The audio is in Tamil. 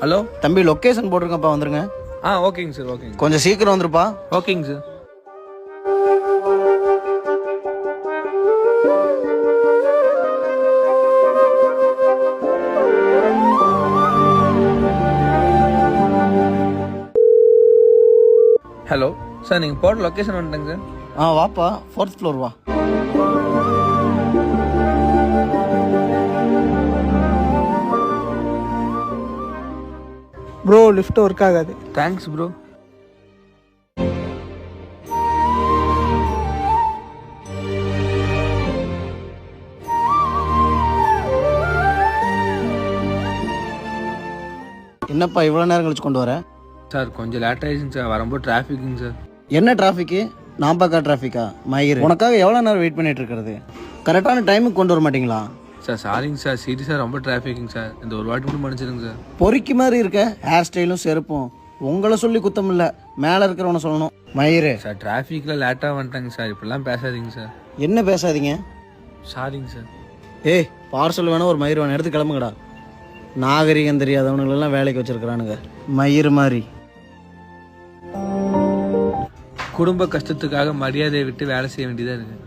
ஹலோ தம்பி லொக்கேஷன் போட்டிருக்கப்பா, வந்துருங்க. ஓகேங்க சார். ஓகேங்க கொஞ்சம் சீக்கிரம் வந்துருப்பா. ஓகேங்க சார். ஹலோ சார், நீங்கள் போட்ட லொக்கேஷன் வந்துட்டேங்க சார். வாப்பா, 4th floor வா. ப்ரோ லிஃப்ட் ஒர்க் ஆகாது. Thanks bro. என்னப்பா இவ்வளோ நேரம் கழிச்சு கொண்டு வர? சார் கொஞ்சம் லேட் ஆயிடுச்சுங்க சார், வரும்போது டிராஃபிக்குங்க சார். என்ன டிராஃபிக்கு? நான் பார்க்க டிராஃபிக்கா? மயிறு, உனக்காக எவ்வளோ நேரம் வெயிட் பண்ணிட்டு இருக்கிறது? கரெக்டான டைமுக்கு கொண்டு வர மாட்டீங்களா? சார் சாரிங்க சார், சீரியஸாக ரொம்ப டிராஃபிக்குங்க சார். இந்த ஒரு வாட்டி மட்டும் மன்னிச்சிடுங்க சார். பொறிக்கு மாதிரி இருக்க ஹேர் ஸ்டைலும் செருப்பும் உங்களை சொல்லி குத்தம் இல்லை, மேலே இருக்கிறவனை சொல்லணும். மயிறு சார் டிராஃபிக்கில் லேட்டாக வந்துட்டாங்க சார், இப்படிலாம் பேசாதீங்க சார். என்ன பேசாதீங்க? சாரிங்க சார். ஏய், பார்சல் வேணும், ஒரு மயிறு வேணும், எடுத்து கிளம்புங்கடா. நாகரிகம் தெரியாதவனுங்களெல்லாம் வேலைக்கு வச்சிருக்கிறானுங்க மயிறு மாதிரி. குடும்ப கஷ்டத்துக்காக மரியாதையை விட்டு வேலை செய்ய வேண்டியதாக இருக்குது.